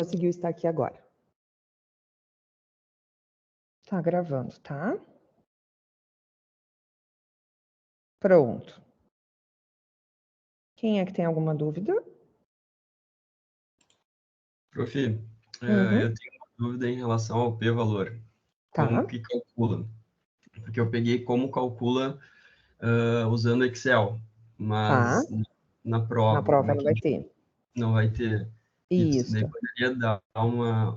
Conseguiu estar aqui agora. Tá gravando, tá? Pronto. Quem é que tem alguma dúvida? Prof, Uhum. eu tenho uma dúvida em relação ao p-valor. Como Tá. que calcula? Porque eu peguei como calcula usando Excel, Tá. mas na Na prova, como prova é não que vai ter. não vai ter? E tu daí Isso. poderia dar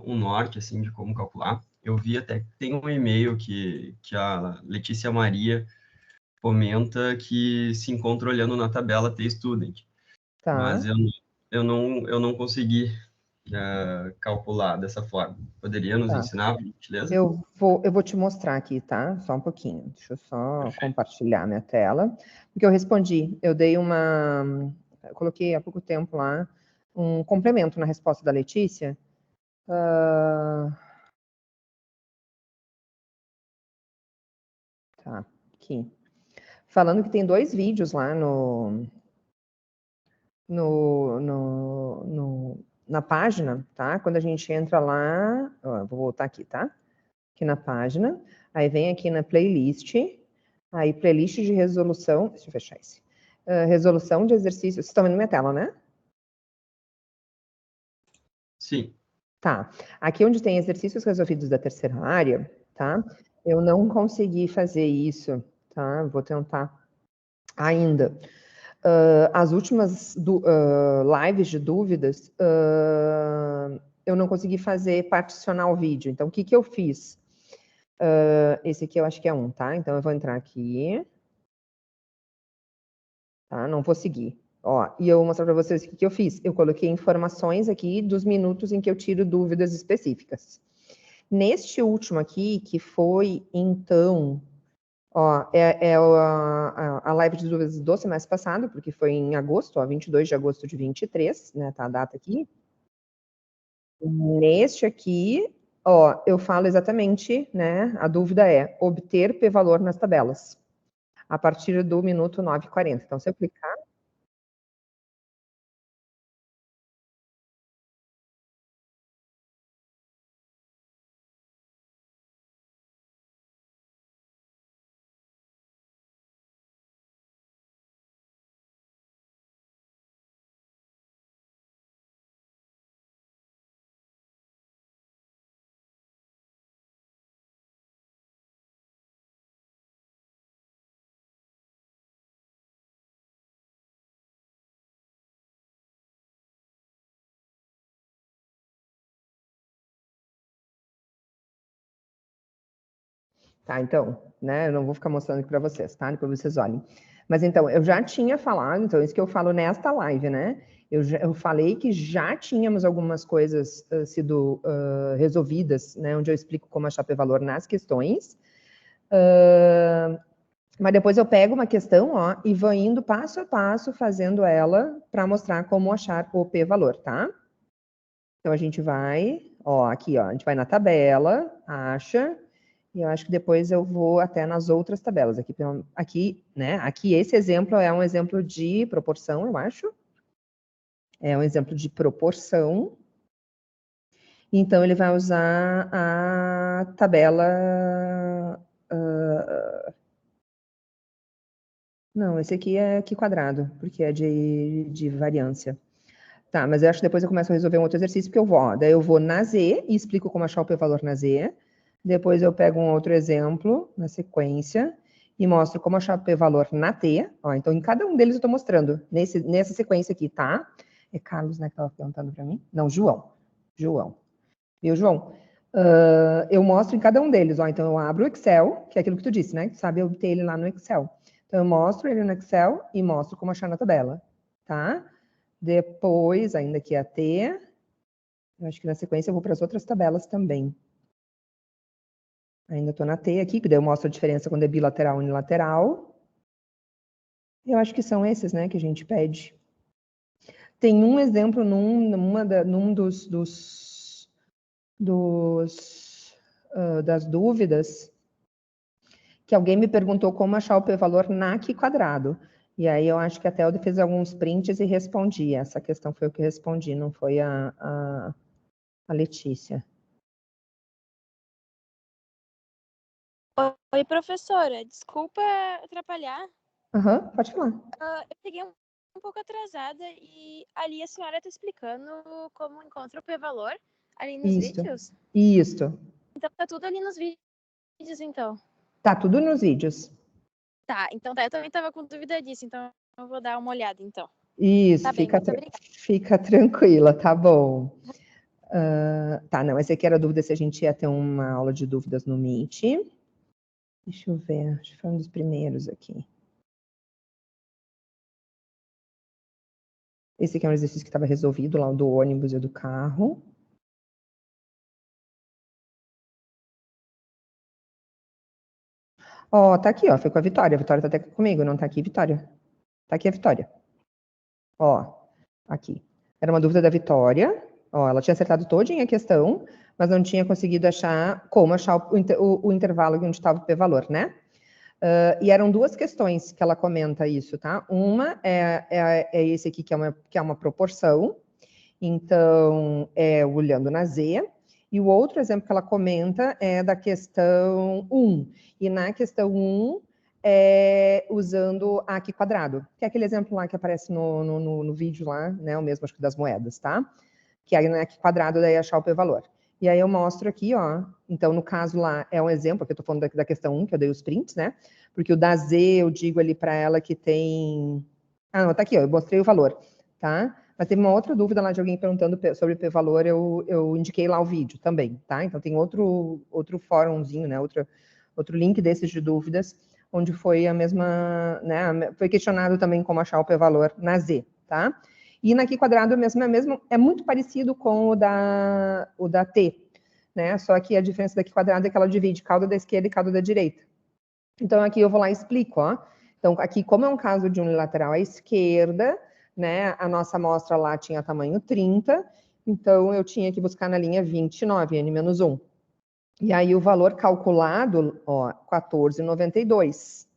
um norte, assim, de como calcular? Eu vi até que tem um e-mail que a Letícia Maria comenta que se encontra olhando na tabela T-Student, mas Tá. eu não consegui calcular dessa forma. Poderia nos Tá. ensinar, por gentileza? Eu vou te mostrar aqui, tá? Só um pouquinho. Deixa eu só compartilhar minha tela. Porque eu respondi. Eu dei uma... Eu coloquei há pouco tempo lá um complemento na resposta da Letícia. Tá. Aqui. Falando que tem 2 vídeos lá na página, tá? Quando a gente entra lá, ó, vou voltar aqui, tá? Aqui na página, aí vem aqui na playlist, aí playlist de resolução, deixa eu fechar esse. Resolução de exercícios, vocês estão vendo minha tela, né? Sim. Tá. Aqui onde tem exercícios resolvidos da terceira área, tá? Eu não consegui fazer isso, tá? Vou tentar ainda. As últimas lives de dúvidas, eu não consegui fazer particionar o vídeo. Então, o que eu fiz? Esse aqui eu acho que é um, tá? Então, eu vou entrar aqui. Tá? Não vou seguir. Ó, e eu vou mostrar para vocês o que eu fiz. Eu coloquei informações aqui dos minutos em que eu tiro dúvidas específicas. Neste último aqui, que foi, então... Ó, a live de dúvidas do semestre passado, porque foi em agosto, ó, 22 de agosto de 23, né, tá a data aqui. Neste aqui, ó, eu falo exatamente, né, a dúvida é obter p-valor nas tabelas, a partir do minuto 9h40. Então, se eu clicar... Tá, então, né, eu não vou ficar mostrando aqui para vocês, tá? Depois vocês olhem. Mas então, eu já tinha falado, então, isso que eu falo nesta live, né? Eu falei que já tínhamos algumas coisas sido resolvidas, né? Onde eu explico como achar p-valor nas questões. Mas depois eu pego uma questão, ó, e vou indo passo a passo fazendo ela para mostrar como achar o p-valor, tá? Então a gente vai, ó, aqui, ó, a gente vai na tabela, acha, e eu acho que depois eu vou até nas outras tabelas. Aqui, né? Aqui esse exemplo é um exemplo de proporção, eu acho. É um exemplo de proporção. Então ele vai usar a tabela. Não, esse aqui é aqui quadrado, porque é de variância. Tá, mas eu acho que depois eu começo a resolver um outro exercício, porque eu vou, ó, daí eu vou na Z e explico como achar o p-valor na Z. Depois eu pego um outro exemplo na sequência e mostro como achar o p-valor na T. Ó, então, em cada um deles eu estou mostrando, nessa sequência aqui, tá? É Carlos, né, que estava perguntando para mim? Não, João. João. Viu, João? Eu mostro em cada um deles, ó. Então, eu abro o Excel, que é aquilo que tu disse, né? Que sabe obter ele lá no Excel. Então, eu mostro ele no Excel e mostro como achar na tabela, tá? Depois, ainda aqui a T, eu acho que na sequência eu vou para as outras tabelas também. Ainda estou na T aqui, que daí eu mostro a diferença quando é bilateral e unilateral. Eu acho que são esses, né, que a gente pede. Tem um exemplo num das dúvidas, que alguém me perguntou como achar o p-valor na Q quadrado. E aí eu acho que até eu fiz alguns prints e respondi. Essa questão foi o que respondi, não foi a Letícia. Oi, professora. Desculpa atrapalhar. Pode falar. Eu cheguei um pouco atrasada e ali a senhora está explicando como encontra o p-valor ali nos vídeos? Isso. Então tá tudo ali nos vídeos, então. Tá tudo nos vídeos. Tá, então tá. Eu também estava com dúvida disso, então eu vou dar uma olhada, então. Isso, Tá bem, muito obrigada. fica tranquila, tá bom. Tá, não, essa aqui era a dúvida se a gente ia ter uma aula de dúvidas no Meet. Deixa eu ver, acho que foi um dos primeiros aqui. Esse aqui é um exercício que estava resolvido lá, o do ônibus e do carro. Ó, tá aqui, ó, foi com a Vitória. A Vitória tá até comigo, não tá aqui, Vitória? Tá aqui a Vitória. Ó, aqui. Era uma dúvida da Vitória. Ó, ela tinha acertado todinha a questão, mas não tinha conseguido achar como achar o intervalo onde estava o p-valor, né? E eram duas questões que ela comenta isso, tá? Uma é esse aqui, que é uma proporção. Então, olhando na Z. E o outro exemplo que ela comenta é da questão 1. E na questão 1, usando a aqui quadrado, que é aquele exemplo lá que aparece no vídeo lá, né? O mesmo, acho que das moedas, tá? Que é aqui quadrado, daí achar o p-valor. E aí eu mostro aqui, ó. Então, no caso lá, é um exemplo, aqui eu tô falando da questão 1, que eu dei os prints, né? Porque o da Z, eu digo ali para ela que tem... Ah, não, tá aqui, ó, eu mostrei o valor, tá? Mas teve uma outra dúvida lá de alguém perguntando sobre p-valor, eu indiquei lá o vídeo também, tá? Então tem outro fórumzinho, né? Outro link desses de dúvidas, onde foi a mesma, né? Foi questionado também como achar o p-valor na Z, tá? E na aqui quadrado é muito parecido com o da T, né? Só que a diferença daqui quadrado é que ela divide cauda da esquerda e cauda da direita. Então aqui eu vou lá e explico, ó. Então aqui, como é um caso de unilateral à esquerda, né? A nossa amostra lá tinha tamanho 30, então eu tinha que buscar na linha 29, n-1. E aí o valor calculado, ó, 14,92.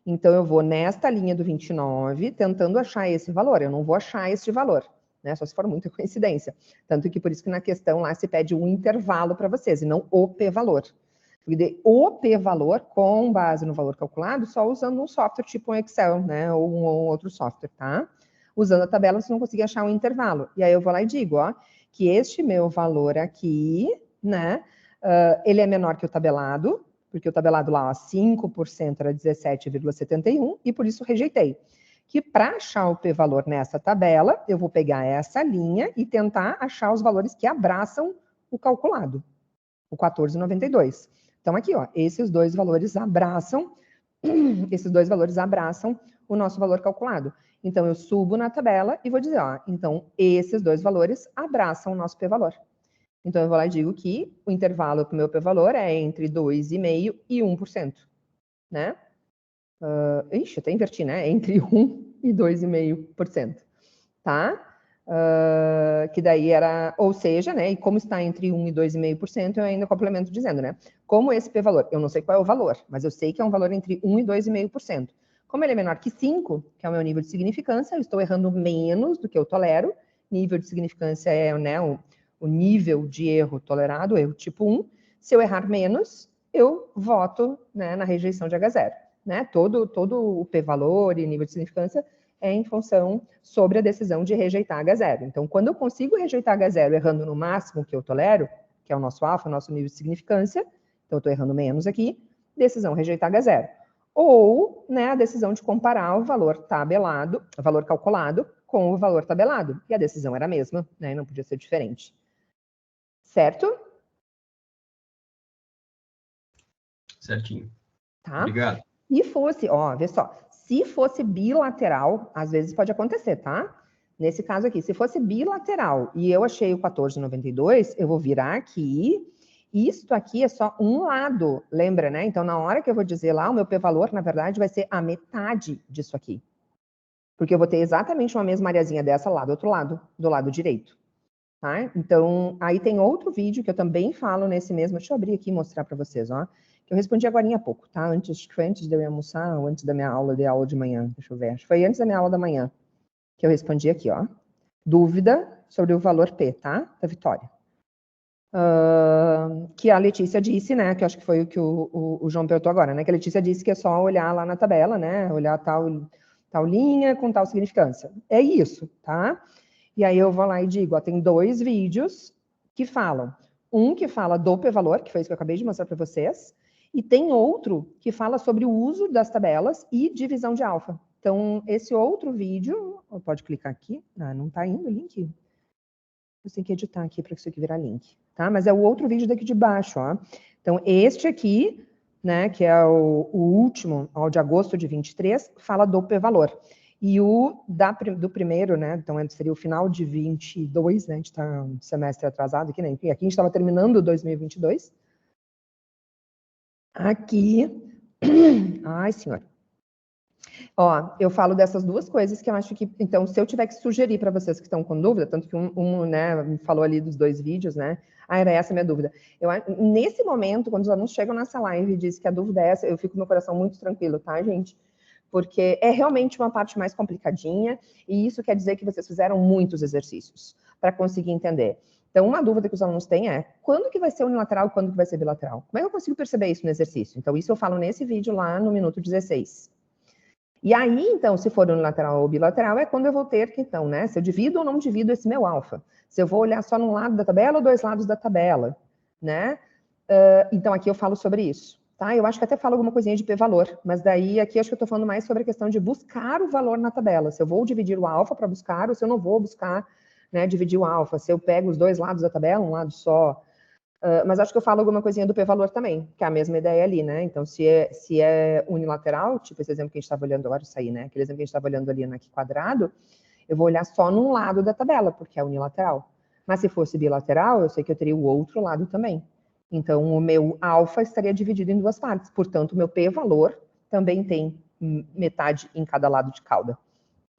Então eu vou nesta linha do 29, tentando achar esse valor. Eu não vou achar este valor, né? Só se for muita coincidência. Tanto que por isso que na questão lá se pede um intervalo para vocês, e não o p-valor. O p-valor, com base no valor calculado, só usando um software tipo um Excel, né? Ou um outro software, tá? Usando a tabela, você não consegue achar um intervalo. E aí eu vou lá e digo, ó, que este meu valor aqui, né? Ele é menor que o tabelado, porque o tabelado lá, ó, 5% era 17,71, e por isso rejeitei. Que para achar o p-valor nessa tabela, eu vou pegar essa linha e tentar achar os valores que abraçam o calculado, o 14,92. Então aqui, ó, esses dois valores abraçam o nosso valor calculado. Então eu subo na tabela e vou dizer, ó, então esses dois valores abraçam o nosso p-valor. Então, eu vou lá e digo que o intervalo para o meu p-valor é entre 2,5% e 1%, né? Ixi, até inverti, né? Entre 1% e 2,5%, tá? Que daí era, ou seja, né? E como está entre 1% e 2,5%, eu ainda complemento dizendo, né? Como esse p-valor, eu não sei qual é o valor, mas eu sei que é um valor entre 1% e 2,5%. Como ele é menor que 5, que é o meu nível de significância, eu estou errando menos do que eu tolero. Nível de significância é, né, o nível de erro tolerado, erro tipo 1. Se eu errar menos, eu voto, né, na rejeição de H0. Né? Todo o p-valor e nível de significância é em função sobre a decisão de rejeitar H0. Então, quando eu consigo rejeitar H0 errando no máximo que eu tolero, que é o nosso alfa, o nosso nível de significância, então eu estou errando menos aqui, decisão rejeitar H0. Ou, né, a decisão de comparar o valor tabelado, o valor calculado, com o valor tabelado. E a decisão era a mesma, né? Não podia ser diferente. Certo? Certinho. Tá? Obrigado. Se fosse, ó, vê só, se fosse bilateral, às vezes pode acontecer, tá? Nesse caso aqui, se fosse bilateral e eu achei o 14,92, eu vou virar aqui. Isto aqui é só um lado, lembra, né? Então, na hora que eu vou dizer lá, o meu p-valor, na verdade, vai ser a metade disso aqui. Porque eu vou ter exatamente uma mesma areazinha dessa lá do outro lado, do lado direito. Tá? Então, aí tem outro vídeo que eu também falo nesse mesmo. Deixa eu abrir aqui e mostrar para vocês, ó. Que eu respondi agora há pouco, tá? Acho que foi antes de eu ir almoçar ou antes da minha aula de manhã. Deixa eu ver. Acho que foi antes da minha aula da manhã que eu respondi aqui, ó. Dúvida sobre o valor P, tá? Da Vitória. que a Letícia disse, né, que eu acho que foi o que o João perguntou agora, né, que a Letícia disse que é só olhar lá na tabela, né, olhar tal linha com tal significância. É isso, tá? E aí eu vou lá e digo, ó, tem 2 vídeos que falam. Um que fala do p-valor, que foi isso que eu acabei de mostrar para vocês, e tem outro que fala sobre o uso das tabelas e divisão de alfa. Então, esse outro vídeo, pode clicar aqui, não está indo o link. Eu tenho que editar aqui para isso aqui virar link, tá? Mas é o outro vídeo daqui de baixo, ó. Então, este aqui, né, que é o último, ó, de agosto de 23, fala do p-valor. E o do primeiro, né, então seria o final de 22, né, a gente está um semestre atrasado aqui, né, aqui a gente estava terminando 2022. Aqui, ai, senhora. Ó, eu falo dessas 2 coisas que eu acho que, então, se eu tiver que sugerir para vocês que estão com dúvida, tanto que né, me falou ali dos 2 vídeos, né, era essa a minha dúvida. Nesse momento, quando os alunos chegam nessa live e dizem que a dúvida é essa, eu fico com meu coração muito tranquilo, tá, gente? Porque é realmente uma parte mais complicadinha, e isso quer dizer que vocês fizeram muitos exercícios para conseguir entender. Então, uma dúvida que os alunos têm é, quando que vai ser unilateral e quando que vai ser bilateral? Como é que eu consigo perceber isso no exercício? Então, isso eu falo nesse vídeo lá no minuto 16. E aí, então, se for unilateral ou bilateral, é quando eu vou ter que, então, né, se eu divido ou não divido esse meu alfa. Se eu vou olhar só num lado da tabela ou 2 lados da tabela, né? Então, aqui eu falo sobre isso, tá? Eu acho que até falo alguma coisinha de p-valor, mas daí aqui acho que eu estou falando mais sobre a questão de buscar o valor na tabela. Se eu vou dividir o alfa para buscar ou se eu não vou buscar, né, dividir o alfa. Se eu pego os 2 lados da tabela, um lado só. Mas acho que eu falo alguma coisinha do p-valor também, que é a mesma ideia ali, né? Então, se é unilateral, tipo esse exemplo que a gente estava olhando agora, isso aí, né? Aquele exemplo que a gente estava olhando ali aqui quadrado, eu vou olhar só num lado da tabela, porque é unilateral. Mas se fosse bilateral, eu sei que eu teria o outro lado também. Então, o meu alfa estaria dividido em 2 partes. Portanto, o meu p-valor também tem metade em cada lado de cauda.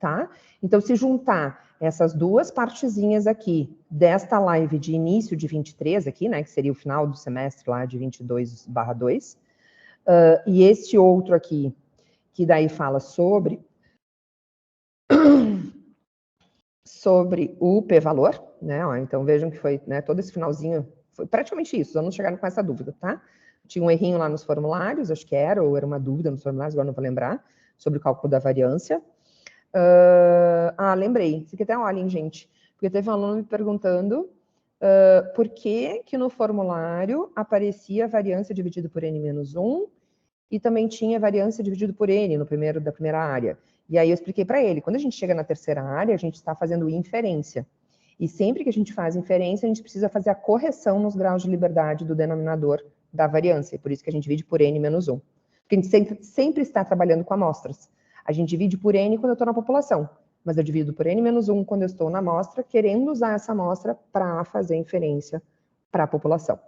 Tá? Então, se juntar essas 2 partezinhas aqui desta live de início de 23 aqui, né, que seria o final do semestre lá de 22/2, e este outro aqui, que daí fala sobre o p-valor, né, ó, então vejam que foi, né, todo esse finalzinho, foi praticamente isso, os alunos chegaram com essa dúvida, tá? Tinha um errinho lá nos formulários, acho que era, ou era uma dúvida nos formulários, agora não vou lembrar, sobre o cálculo da variância. Lembrei. Isso aqui até olhem, gente. Porque teve um aluno me perguntando por que no formulário aparecia a variância dividido por n-1 e também tinha variância dividido por n da primeira área. E aí eu expliquei para ele, quando a gente chega na terceira área, a gente está fazendo inferência. E sempre que a gente faz inferência, a gente precisa fazer a correção nos graus de liberdade do denominador da variância. E por isso que a gente divide por n-1. Porque a gente sempre está trabalhando com amostras. A gente divide por n quando eu estou na população, mas eu divido por n-1 quando eu estou na amostra, querendo usar essa amostra para fazer inferência para a população.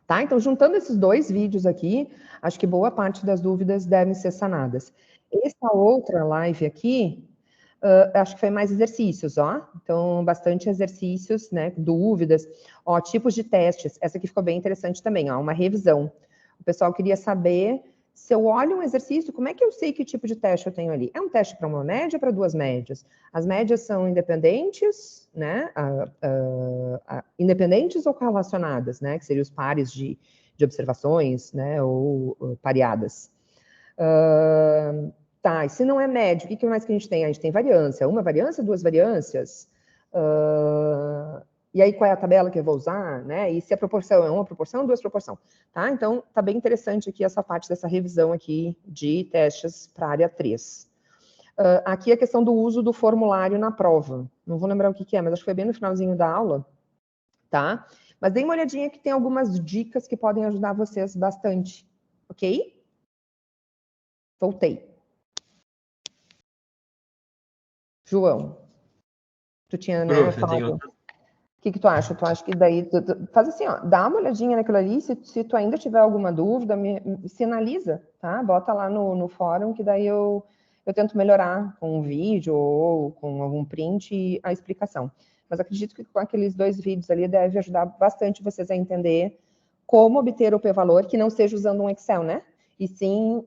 Tá? Então, juntando esses 2 vídeos aqui, acho que boa parte das dúvidas devem ser sanadas. Essa outra live aqui, acho que foi mais exercícios, ó. Então, bastante exercícios, né, dúvidas. Ó, tipos de testes. Essa aqui ficou bem interessante também, ó, uma revisão. O pessoal queria saber, se eu olho um exercício, como é que eu sei que tipo de teste eu tenho ali? É um teste para uma média ou para 2 médias? As médias são independentes, né, independentes ou correlacionadas, né, que seriam os pares de observações, né, ou pareadas. Tá, e se não é médio, o que mais que a gente tem? A gente tem variância, uma variância, 2 variâncias? E aí, qual é a tabela que eu vou usar, né? E se a proporção é uma proporção, 2 proporções, tá? Então, tá bem interessante aqui essa parte dessa revisão aqui de testes para a área 3. Aqui a questão do uso do formulário na prova. Não vou lembrar o que é, mas acho que foi bem no finalzinho da aula, tá? Mas dê uma olhadinha que tem algumas dicas que podem ajudar vocês bastante, ok? Voltei. João, tu tinha, né, falado. O que tu acha? Tu acha que daí, faz assim, ó, dá uma olhadinha naquilo ali, se tu ainda tiver alguma dúvida, me sinaliza, tá? Bota lá no fórum, que daí eu tento melhorar com um vídeo ou com algum print a explicação. Mas acredito que com aqueles 2 vídeos ali deve ajudar bastante vocês a entender como obter o p-valor, que não seja usando um Excel, né? E sim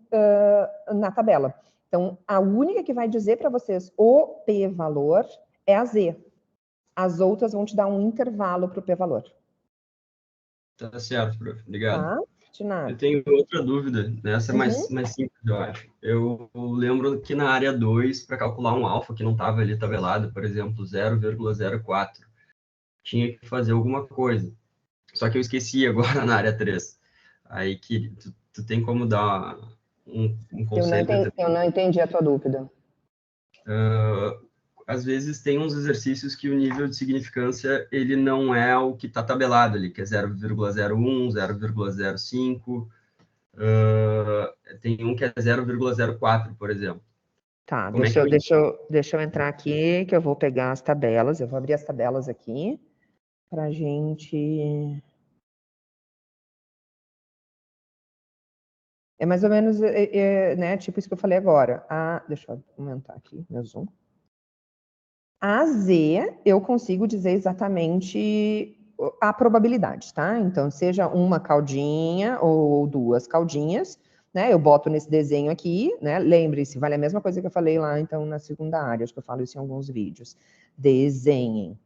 na tabela. Então, a única que vai dizer para vocês o p-valor é a Z. As outras vão te dar um intervalo para o p-valor. Tá certo, prof. Obrigado. Tá? De Eu nada. tenho outra dúvida, né? Essa é Uhum. mais simples, eu acho. Eu lembro que na área 2, para calcular um alfa que não estava ali tabelado, por exemplo, 0,04, tinha que fazer alguma coisa. Só que eu esqueci agora na área 3. Aí que tu tem como dar um conselho Eu não entendi a tua dúvida. Às vezes tem uns exercícios que o nível de significância ele não é o que está tabelado ali, que é 0,01, 0,05. Tem um que é 0,04, por exemplo. Tá, Como é que deixa eu entrar aqui, que eu vou pegar as tabelas. Eu vou abrir as tabelas aqui pra gente. É mais ou menos, né, tipo isso que eu falei agora. Deixa eu aumentar aqui meu zoom. A Z, eu consigo dizer exatamente a probabilidade, tá? Então, seja uma caldinha ou duas caldinhas, né? Eu boto nesse desenho aqui, né? Lembre-se, vale a mesma coisa que eu falei lá, então, na segunda área. Acho que eu falo isso em alguns vídeos. Desenhem.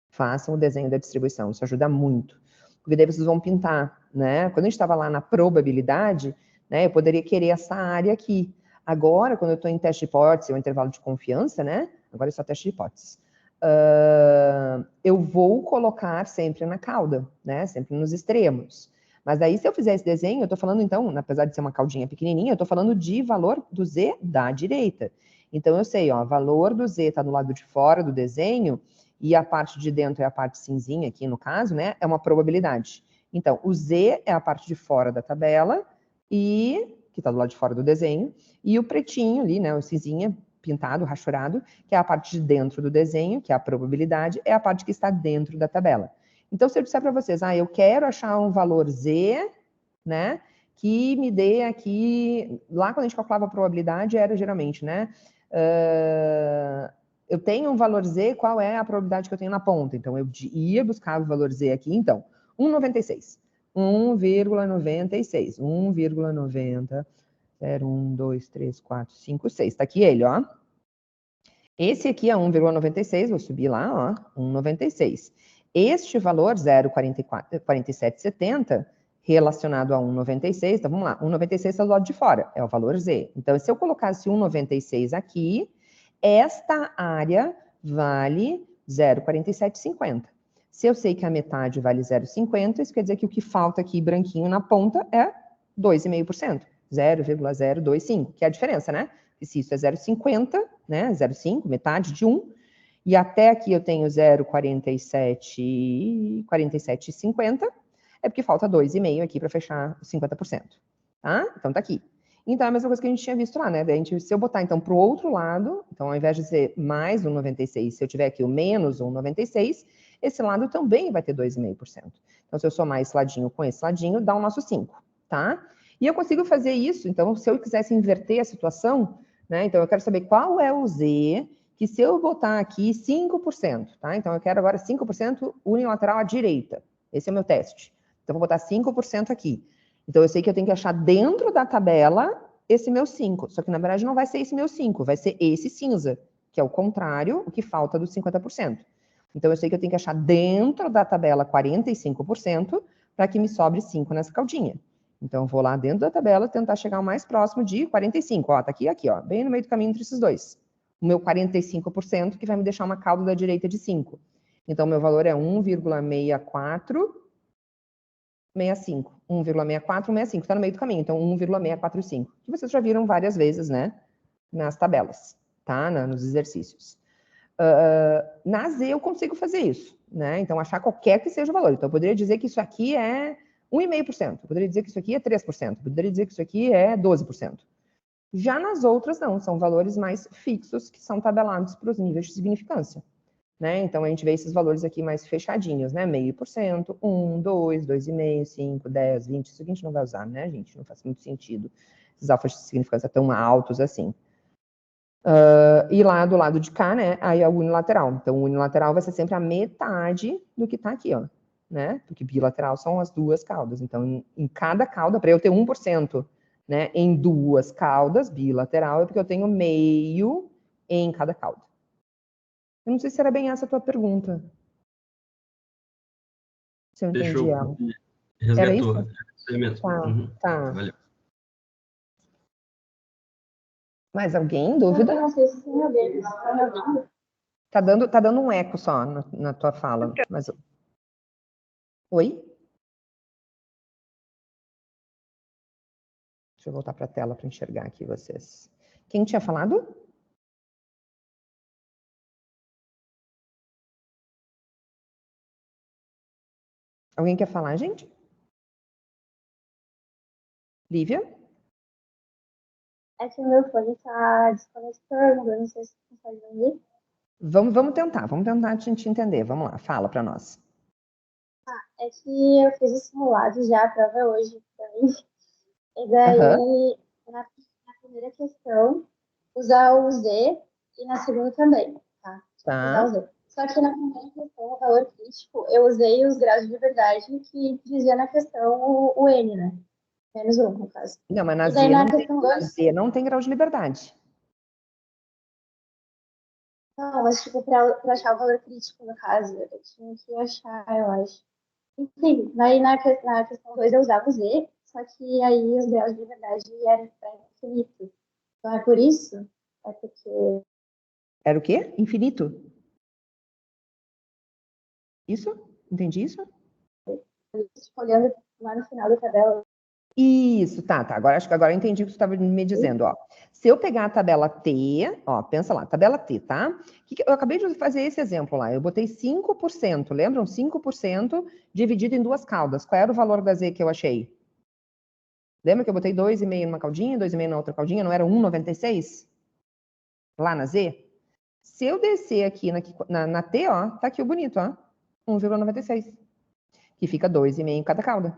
Façam o desenho da distribuição. Isso ajuda muito. Porque daí vocês vão pintar, né? Quando a gente estava lá na probabilidade, né? Eu poderia querer essa área aqui. Agora, quando eu estou em teste de hipótese ou intervalo de confiança, né? Agora é só teste de hipótese. Eu vou colocar sempre na cauda, né? Sempre nos extremos. Mas daí, se eu fizer esse desenho, eu estou falando, então, apesar de ser uma caudinha pequenininha, eu estou falando de valor do Z da direita. Então, eu sei, ó, valor do Z está do lado de fora do desenho e a parte de dentro é a parte cinzinha aqui, no caso, né? É uma probabilidade. Então, o Z é a parte de fora da tabela e que está do lado de fora do desenho, e o pretinho ali, né, o cinzinha, pintado, rachurado, que é a parte de dentro do desenho, que é a probabilidade, é a parte que está dentro da tabela. Então, se eu disser para vocês, eu quero achar um valor Z, né, que me dê aqui, lá quando a gente calculava a probabilidade, era geralmente, né, eu tenho um valor Z, qual é a probabilidade que eu tenho na ponta? Então, eu ia buscar o valor Z aqui, então, 1,96. 1,96. 1,90. 0, 1, 2, 3, 4, 5, 6. Está aqui ele, ó. Esse aqui é 1,96, vou subir lá, ó, 1,96. Este valor, 0,4770, relacionado a 1,96, então vamos lá, 1,96 está do lado de fora, é o valor Z. Então, se eu colocasse 1,96 aqui, esta área vale 0,4750. Se eu sei que a metade vale 0,50, isso quer dizer que o que falta aqui branquinho na ponta é 2,5%, 0,025, que é a diferença, né? E se isso é 0,50, né? 0,5, metade de 1, e até aqui eu tenho 0,4750, é porque falta 2,5 aqui para fechar os 50%, tá? Então tá aqui. Então é a mesma coisa que a gente tinha visto lá, né? Daí se eu botar então para o outro lado, então ao invés de ser mais 1,96, se eu tiver aqui o menos 1,96, esse lado também vai ter 2,5%. Então se eu somar esse ladinho com esse ladinho, dá o nosso 5, tá? E eu consigo fazer isso, então se eu quisesse inverter a situação, né? Então eu quero saber qual é o Z que se eu botar aqui 5%, tá? Então eu quero agora 5% unilateral à direita. Esse é o meu teste. Então eu vou botar 5% aqui. Então eu sei que eu tenho que achar dentro da tabela esse meu 5. Só que na verdade não vai ser esse meu 5, vai ser esse cinza, que é o contrário, o que falta dos 50%. Então eu sei que eu tenho que achar dentro da tabela 45% para que me sobre 5 nessa caldinha. Então eu vou lá dentro da tabela tentar chegar o mais próximo de 45. Ó, tá aqui, ó, bem no meio do caminho entre esses dois. O meu 45% que vai me deixar uma cauda da direita de 5. Então meu valor é 1,6465. 1,6465, está no meio do caminho, então 1,645. Que vocês já viram várias vezes, né? Nas tabelas, tá? Nos exercícios. Na Z eu consigo fazer isso, né? Então, achar qualquer que seja o valor. Então, eu poderia dizer que isso aqui é 1,5%. Eu poderia dizer que isso aqui é 3%. Eu poderia dizer que isso aqui é 12%. Já nas outras, não. São valores mais fixos que são tabelados para os níveis de significância. Né? Então, a gente vê esses valores aqui mais fechadinhos, né? 0,5%, 1, 2, 2,5%, 5, 10, 20. Isso aqui a gente não vai usar, né, gente? Não faz muito sentido. Esses alfas de significância tão altos assim. E lá do lado de cá, né, aí é o unilateral. Então, o unilateral vai ser sempre a metade do que está aqui, ó, né? Porque bilateral são as duas caudas. Então, em cada cauda, para eu ter 1%, né, em duas caudas, bilateral, é porque eu tenho meio em cada cauda. Eu não sei se era bem essa a tua pergunta. Se eu entendi ela. Era isso? Resgatou. Isso aí mesmo. Tá, Uhum. tá. Valeu. Mais alguém? Dúvida? Eu não sei se tem alguém. Tá me ouvindo? Tá dando um eco só na tua fala. Mas... Oi? Deixa eu voltar para a tela para enxergar aqui vocês. Quem tinha falado? Alguém quer falar, gente? Lívia? É que o meu fone tá desconectando, eu não sei se você consegue ouvir. Vamos tentar a gente entender. Vamos lá, fala para nós. É que eu fiz o simulado já, a prova é hoje também. E Aham. daí, na primeira questão, usar o Z e na segunda também, tá? Usar o Tá. Z. Só que na primeira questão, o valor crítico, eu usei os graus de liberdade que dizia na questão o N, né? Menos um, no caso. Não, mas E daí na questão na 2, Z não tem grau de liberdade. não, mas tipo, para achar o valor crítico, no caso, eu tinha que achar, eu acho. Enfim, daí na questão 2 eu usava o Z, só que aí os graus de liberdade eram infinito. Então é por isso, é porque Era o quê? Infinito? Isso? Entendi isso? olhando lá no final da tabela. Isso, tá. Agora acho que agora eu entendi o que você estava me dizendo, ó. Se eu pegar a tabela T, ó, pensa lá, tabela T, tá? Eu acabei de fazer esse exemplo lá. Eu botei 5%, lembram? 5% dividido em duas caudas. Qual era o valor da Z que eu achei? Lembra que eu botei 2,5 numa caldinha, 2,5 na outra caldinha? Não era 1,96? Lá na Z? Se eu descer aqui na T, ó, tá aqui o bonito, ó. 1,96. Que fica 2,5 em cada cauda.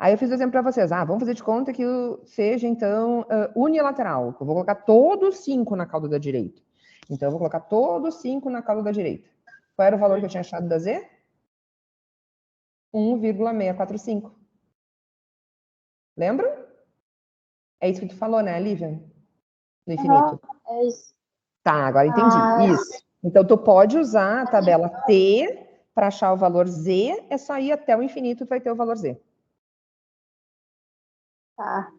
Aí eu fiz o exemplo para vocês. Vamos fazer de conta que seja, então, unilateral. Eu vou colocar todos 5 na cauda da direita. Então, eu vou colocar todos 5 na cauda da direita. Qual era o valor que eu tinha achado da Z? 1,645. Lembra? É isso que tu falou, né, Lívia? No infinito. É isso. Tá, agora entendi. Isso. Então, tu pode usar a tabela T para achar o valor Z. É só ir até o infinito, tu vai ter o valor Z. Tá.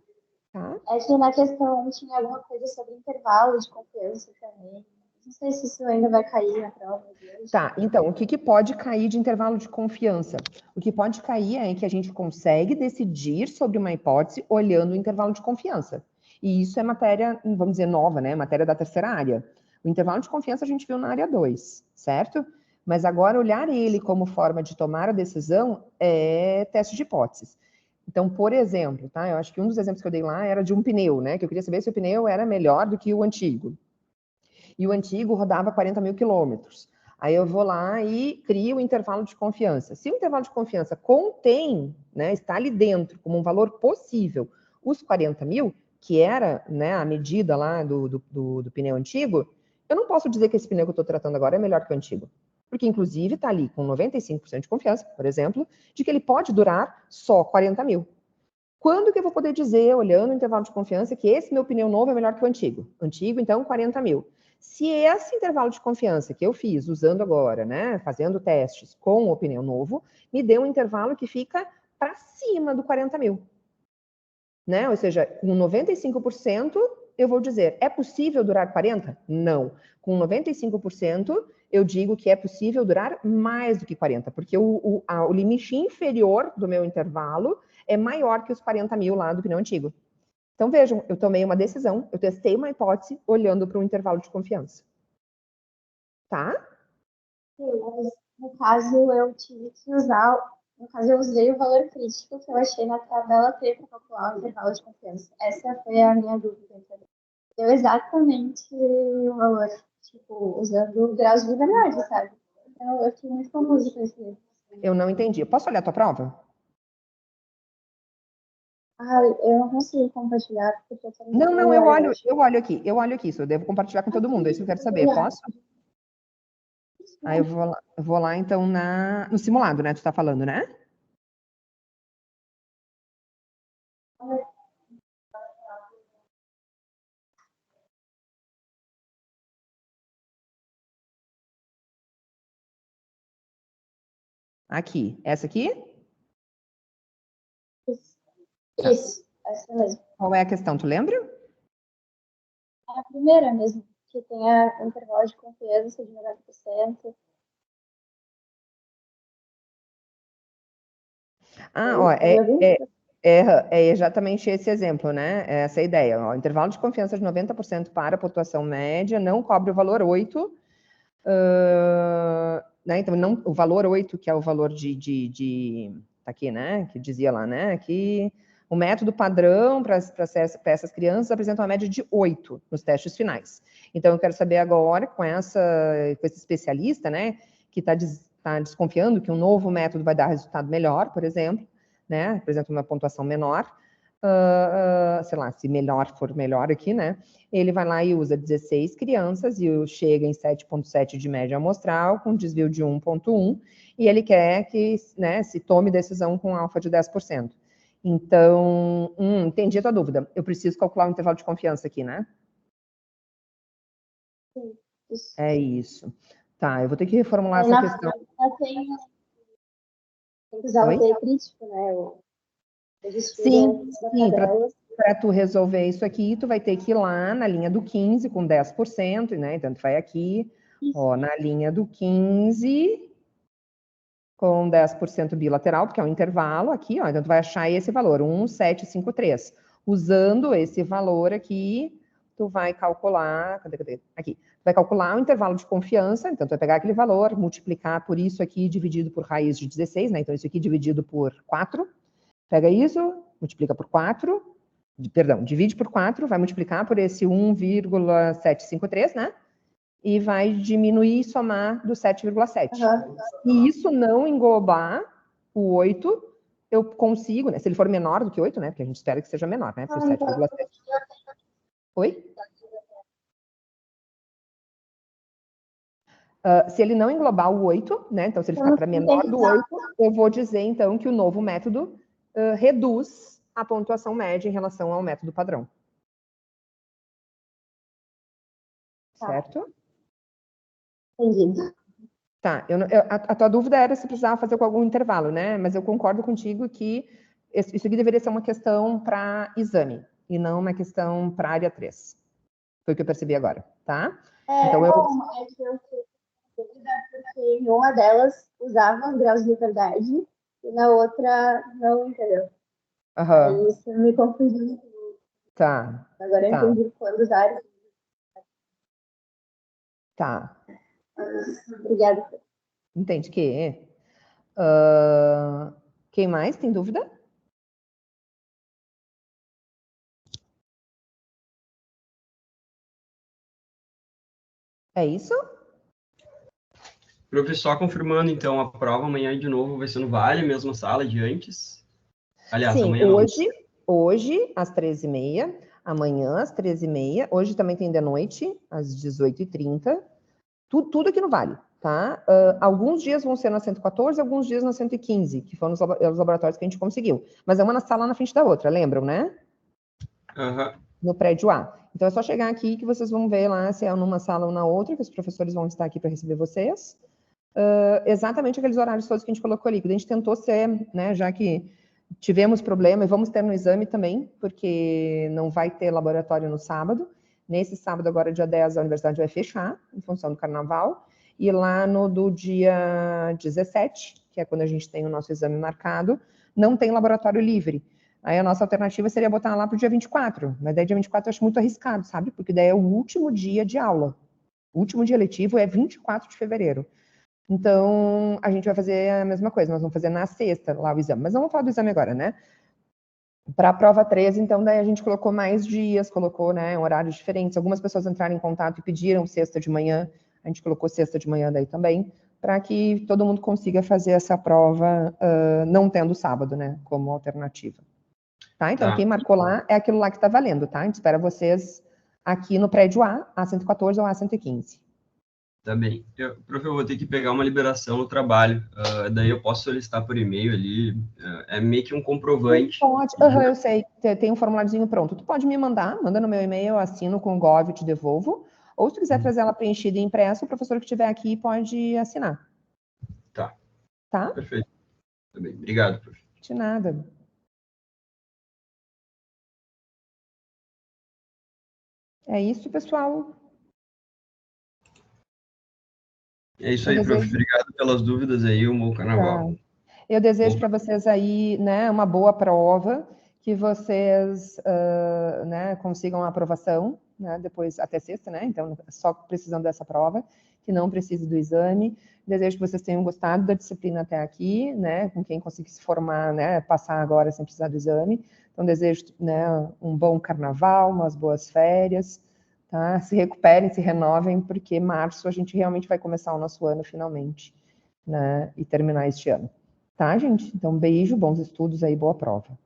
Tá? É que na questão tinha alguma coisa sobre intervalo de confiança também. Não sei se isso ainda vai cair na prova de hoje. Tá, então, o que pode cair de intervalo de confiança? O que pode cair é que a gente consegue decidir sobre uma hipótese olhando o intervalo de confiança. E isso é matéria, vamos dizer, nova, né? Matéria da terceira área. O intervalo de confiança a gente viu na área 2, certo? Mas agora olhar ele como forma de tomar a decisão é teste de hipóteses. Então, por exemplo, tá? Eu acho que um dos exemplos que eu dei lá era de um pneu, né? Que eu queria saber se o pneu era melhor do que o antigo. E o antigo rodava 40 mil quilômetros. Aí eu vou lá e crio o intervalo de confiança. Se o intervalo de confiança contém, né, está ali dentro como um valor possível, os 40 mil, que era, né, a medida lá do pneu antigo, eu não posso dizer que esse pneu que eu estou tratando agora é melhor que o antigo. Porque, inclusive, está ali com 95% de confiança, por exemplo, de que ele pode durar só 40 mil. Quando que eu vou poder dizer, olhando o intervalo de confiança, que esse meu pneu novo é melhor que o antigo? Antigo, então, 40 mil. Se esse intervalo de confiança que eu fiz, usando agora, né, fazendo testes com o pneu novo, me deu um intervalo que fica para cima do 40 mil. Né? Ou seja, com 95%, eu vou dizer, é possível durar 40? Não. Com 95%, eu digo que é possível durar mais do que 40, porque o limite inferior do meu intervalo é maior que os 40 mil lá do pneu antigo. Então, vejam, eu tomei uma decisão, eu testei uma hipótese olhando para um intervalo de confiança. Tá? Sim, mas no caso eu tive que usar, no caso eu usei o valor crítico que eu achei na tabela T para calcular o intervalo de confiança. Essa foi a minha dúvida, entendeu? Deu exatamente o valor, tipo, usando graus de liberdade, sabe? Então eu fiquei muito confusa com isso. Eu não entendi. Eu posso olhar a tua prova? Eu não consegui compartilhar porque eu tô no Não, celular, eu acho. eu olho aqui, isso eu devo compartilhar com todo mundo, é isso que eu quero saber, posso? Aí eu vou lá então no simulado, né, tu tá falando, né? Aqui, essa aqui? Isso, essa mesmo. Qual é a questão, tu lembra? É a primeira mesmo, que tem o intervalo de confiança de 90%. Ó, é exatamente esse exemplo, né? É essa ideia. Ó, intervalo de confiança de 90% para a pontuação média, não cobre o valor 8, né? Então, não, o valor 8, que é o valor tá aqui, né? Que dizia lá, né? Que o método padrão para essas crianças apresenta uma média de 8 nos testes finais. Então, eu quero saber agora, com esse especialista, né? Que está desconfiando que um novo método vai dar resultado melhor, por exemplo, né? Apresenta uma pontuação menor. Sei lá, se melhor for melhor aqui, né? Ele vai lá e usa 16 crianças e chega em 7,7 de média amostral, com desvio de 1,1, e ele quer que, né, se tome decisão com alfa de 10%. Então, entendi a tua dúvida. Eu preciso calcular o intervalo de confiança aqui, né? Sim, isso. É isso. Tá, eu vou ter que reformular essa questão. Tem que usar o T crítico, né? Sim, para tu resolver isso aqui, tu vai ter que ir lá na linha do 15 com 10%, né? Então, tu vai aqui, ó, na linha do 15 com 10% bilateral, porque é um intervalo aqui, ó. Então, tu vai achar esse valor, 1,753. Usando esse valor aqui, tu vai calcular, cadê? Aqui. Tu vai calcular o intervalo de confiança, então tu vai pegar aquele valor, multiplicar por isso aqui dividido por raiz de 16, né? Então, isso aqui dividido por 4. Pega isso, multiplica por 4, perdão, divide por 4, vai multiplicar por esse 1,753, né? E vai diminuir e somar do 7,7. E isso não englobar o 8, eu consigo, né? Se ele for menor do que 8, né? Porque a gente espera que seja menor, né? Porque o 7,7. Oi? Se ele não englobar o 8, né? Então, se ele ficar para menor do 8, eu vou dizer, então, que o novo método reduz a pontuação média em relação ao método padrão. Certo? Entendido. Tá, a tua dúvida era se precisava fazer com algum intervalo, né? Mas eu concordo contigo que isso aqui deveria ser uma questão para exame, e não uma questão para área 3. Foi o que eu percebi agora, tá? Então, porque em uma delas usava graus de liberdade e na outra não, entendeu? Aí isso me confundiu. Tá. Agora eu entendi quando usar. Tá. Obrigada. Entende que? Quem mais tem dúvida? É isso? Professor, confirmando, então, a prova amanhã de novo vai ser no Vale, mesma sala de antes? Aliás, sim, amanhã hoje às 13h30, amanhã às 13h30, hoje também tem de noite, às 18h30, tudo aqui no Vale, tá? Alguns dias vão ser na 114, alguns dias na 115, que foram os laboratórios que a gente conseguiu. Mas é uma na sala na frente da outra, lembram, né? No prédio A. Então é só chegar aqui que vocês vão ver lá se é numa sala ou na outra, que os professores vão estar aqui para receber vocês. Exatamente aqueles horários todos que a gente colocou ali. A gente tentou ser, né, já que tivemos problema, e vamos ter no exame também, porque não vai ter laboratório no sábado. Nesse sábado, agora, dia 10, a universidade vai fechar, em função do carnaval. E lá no do dia 17, que é quando a gente tem o nosso exame marcado, não tem laboratório livre. Aí a nossa alternativa seria botar lá para o dia 24, mas daí dia 24 eu acho muito arriscado, sabe? Porque daí é o último dia de aula. O último dia letivo é 24 de fevereiro. Então, a gente vai fazer a mesma coisa, nós vamos fazer na sexta lá o exame. Mas não vamos falar do exame agora, né? Para a prova 13, então, daí a gente colocou mais dias, colocou, né, horários diferentes. Algumas pessoas entraram em contato e pediram sexta de manhã, a gente colocou sexta de manhã daí também, para que todo mundo consiga fazer essa prova não tendo sábado, né, como alternativa. Tá? Então, quem marcou lá é aquilo lá que está valendo, tá? A gente espera vocês aqui no prédio A, A114 ou A115. Tá bem. Prof, eu vou ter que pegar uma liberação no trabalho. Daí eu posso solicitar por e-mail ali. É meio que um comprovante. Pode. Eu sei. Tem um formuláriozinho pronto. Tu pode me mandar, manda no meu e-mail, eu assino com o Gov e te devolvo. Ou se tu quiser trazer ela preenchida e impressa, o professor que estiver aqui pode assinar. Tá. Tá? Perfeito. Tá bem. Obrigado, prof. De nada. É isso, pessoal. É isso aí, prof. Obrigado pelas dúvidas aí, um bom carnaval. Tá. Eu desejo para vocês aí, né, uma boa prova, que vocês, né, consigam a aprovação, né, depois até sexta, né, então só precisando dessa prova, que não precise do exame. Desejo que vocês tenham gostado da disciplina até aqui, né, com quem conseguir se formar, né, passar agora sem precisar do exame. Então desejo, né, um bom carnaval, umas boas férias, tá? Se recuperem, se renovem, porque março a gente realmente vai começar o nosso ano finalmente, né, e terminar este ano. Tá, gente? Então, beijo, bons estudos aí, boa prova.